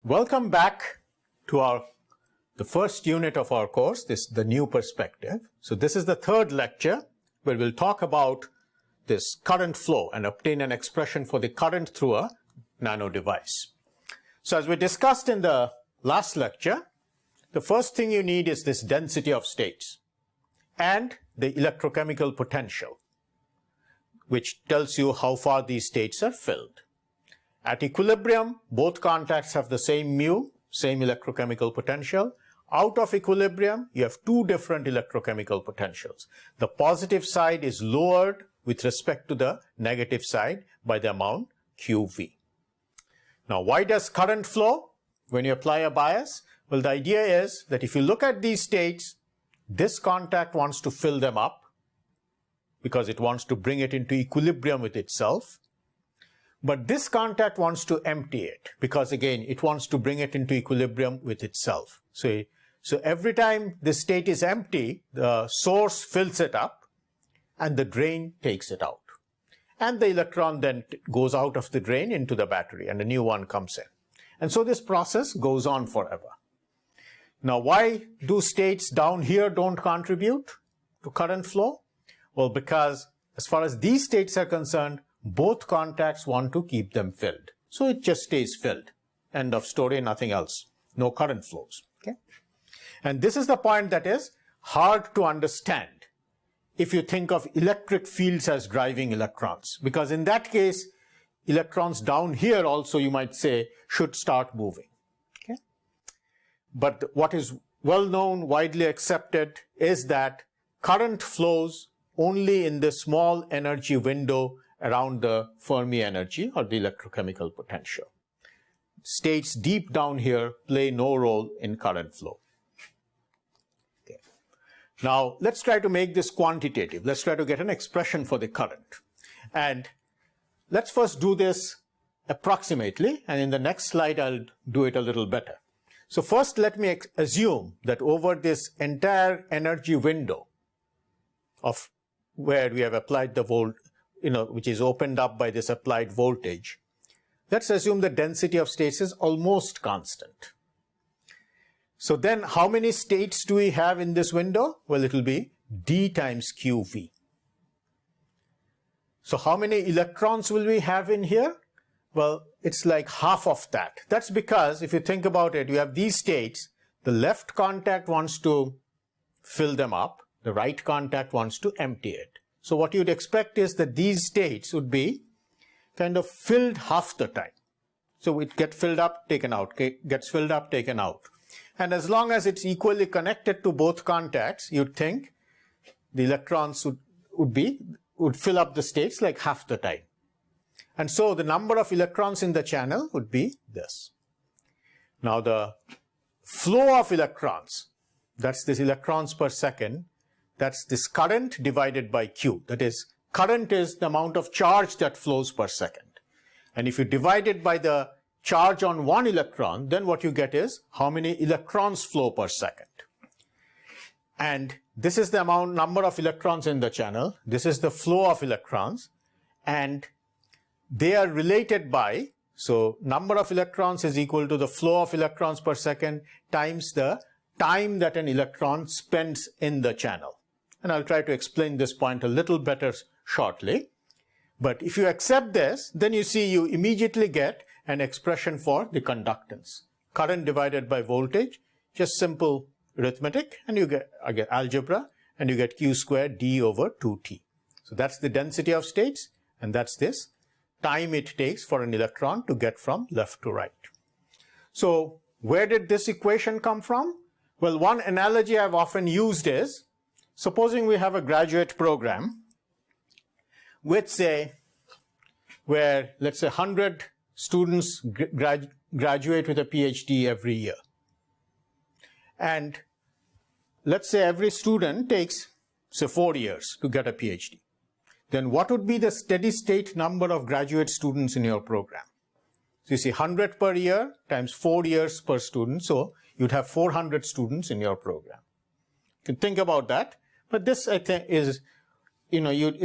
Welcome back to the first unit of our course, the new perspective. So this is the third lecture where we'll talk about this current flow and obtain an expression for the current through a nano device. So as we discussed in the last lecture, the first thing you need is this density of states and the electrochemical potential, which tells you how far these states are filled. At equilibrium, both contacts have the same mu, same electrochemical potential. Out of equilibrium, you have two different electrochemical potentials. The positive side is lowered with respect to the negative side by the amount QV. Now, why does current flow when you apply a bias? Well, the idea is that if you look at these states, this contact wants to fill them up because it wants to bring it into equilibrium with itself. But this contact wants to empty it because, again, it wants to bring it into equilibrium with itself. So every time this state is empty, the source fills it up and the drain takes it out. And the electron then goes out of the drain into the battery and a new one comes in. And so this process goes on forever. Now, why do states down here don't contribute to current flow? Well, because as far as these states are concerned, both contacts want to keep them filled. So it just stays filled. End of story, nothing else. No current flows. Okay? And this is the point that is hard to understand if you think of electric fields as driving electrons. Because in that case, electrons down here also, you might say, should start moving. Okay? But what is well known, widely accepted, is that current flows only in the small energy window around the Fermi energy or the electrochemical potential. States deep down here play no role in current flow. Okay. Now, let's try to make this quantitative. Let's try to get an expression for the current. And let's first do this approximately, and in the next slide, I'll do it a little better. So first, let me assume that over this entire energy window of where we have applied the which is opened up by this applied voltage, let's assume the density of states is almost constant. So then how many states do we have in this window? Well, it will be D times QV. So how many electrons will we have in here? Well, it's like half of that. That's because if you think about it, you have these states, the left contact wants to fill them up, the right contact wants to empty it. So what you'd expect is that these states would be kind of filled half the time. So it gets filled up, taken out, gets filled up, taken out. And as long as it's equally connected to both contacts, you'd think the electrons would fill up the states like half the time. And so the number of electrons in the channel would be this. Now the flow of electrons, that's this electrons per second, that's this current divided by Q. That is, current is the amount of charge that flows per second. And if you divide it by the charge on one electron, then what you get is how many electrons flow per second. And this is the number of electrons in the channel. This is the flow of electrons. And they are related by, so number of electrons is equal to the flow of electrons per second times the time that an electron spends in the channel. And I'll try to explain this point a little better shortly. But if you accept this, then you see you immediately get an expression for the conductance. Current divided by voltage, just simple arithmetic, and you get algebra, and you get Q squared D over 2T. So that's the density of states, and that's this time it takes for an electron to get from left to right. So where did this equation come from? Well, one analogy I've often used is, supposing we have a graduate program with, let's say 100 students graduate with a PhD every year. And let's say every student takes, say, 4 years to get a PhD. Then what would be the steady state number of graduate students in your program? So you see 100 per year times 4 years per student. So you'd have 400 students in your program. You can think about that. But this, I think, is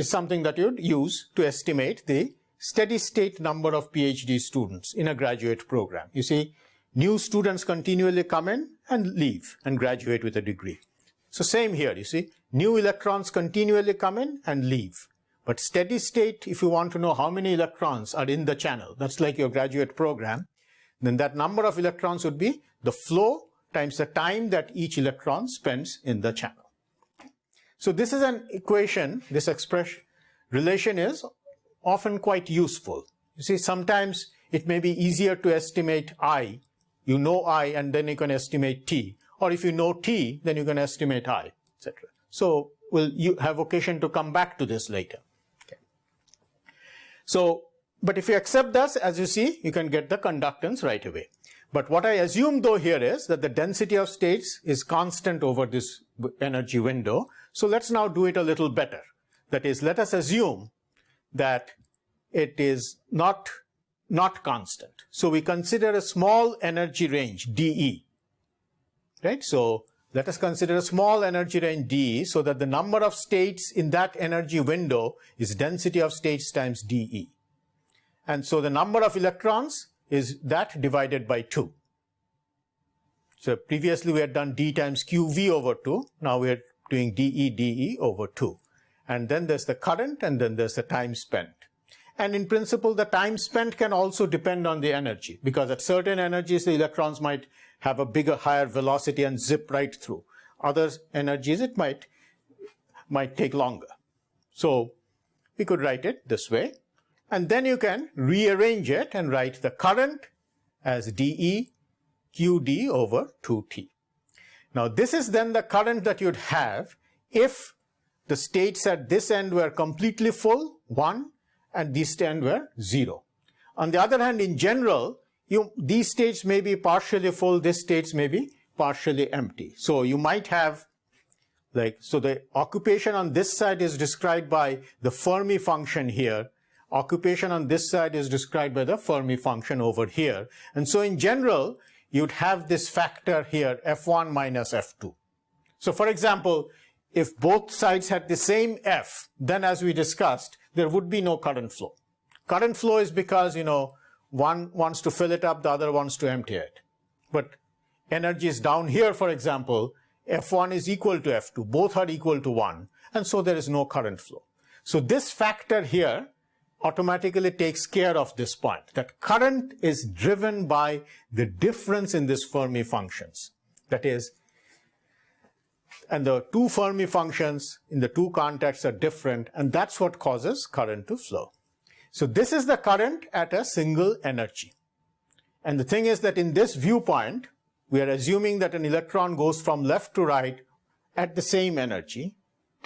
something that you'd use to estimate the steady state number of PhD students in a graduate program. You see, New students continually come in and leave and graduate with a degree. So same here, you see, new electrons continually come in and leave. But steady state, if you want to know how many electrons are in the channel, that's like your graduate program, then that number of electrons would be the flow times the time that each electron spends in the channel. So this is an equation, this expression, relation is often quite useful. You see, sometimes it may be easier to estimate I. You know I and then you can estimate T. Or if you know T, then you can estimate I, etc. So you have occasion to come back to this later. Okay. So, but if you accept this, as you see, you can get the conductance right away. But what I assume though here is that the density of states is constant over this energy window. So let's now do it a little better. That is, let us assume that it is not constant. So we consider a small energy range, dE. Right? So let us consider a small energy range dE so that the number of states in that energy window is density of states times dE. And so the number of electrons is that divided by 2. So previously we had done d times qv over 2. Now we are doing dE over 2. And then there's the current and then there's the time spent. And in principle, the time spent can also depend on the energy, because at certain energies, the electrons might have a bigger, higher velocity and zip right through. Other energies, it might take longer. So we could write it this way. And then you can rearrange it and write the current as dE qd over 2t. Now this is then the current that you'd have if the states at this end were completely full, 1, and this end were 0. On the other hand, in general, these states may be partially full, these states may be partially empty. So you might have, so the occupation on this side is described by the Fermi function here. Occupation on this side is described by the Fermi function over here. And so in general, you'd have this factor here, F1 minus F2. So for example, if both sides had the same F, then as we discussed, there would be no current flow. Current flow is because, one wants to fill it up, the other wants to empty it. But energy is down here, for example, F1 is equal to F2. Both are equal to 1. And so there is no current flow. So this factor here automatically takes care of this point, that current is driven by the difference in this Fermi functions. That is, and the two Fermi functions in the two contexts are different, and that's what causes current to flow. So this is the current at a single energy. And the thing is that in this viewpoint, we are assuming that an electron goes from left to right at the same energy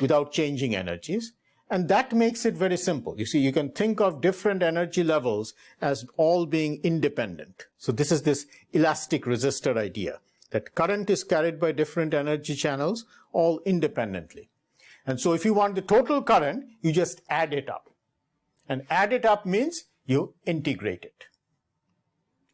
without changing energies. And that makes it very simple. You see, you can think of different energy levels as all being independent. So this is this elastic resistor idea, that current is carried by different energy channels all independently. And so if you want the total current, you just add it up. And add it up means you integrate it.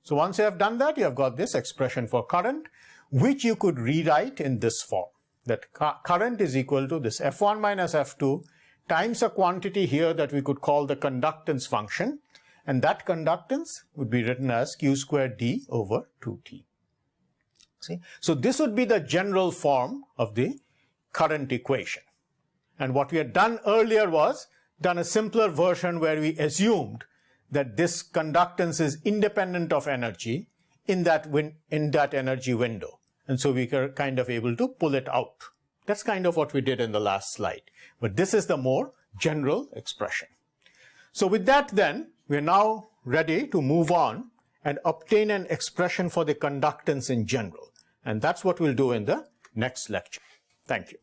So once you have done that, you have got this expression for current, which you could rewrite in this form, that current is equal to this F1 minus F2 times a quantity here that we could call the conductance function, and that conductance would be written as q squared d over 2t. See? So this would be the general form of the current equation. And what we had done earlier was done a simpler version where we assumed that this conductance is independent of energy in that energy window. And so we are kind of able to pull it out. That's kind of what we did in the last slide. But this is the more general expression. So with that then, we are now ready to move on and obtain an expression for the conductance in general. And that's what we'll do in the next lecture. Thank you.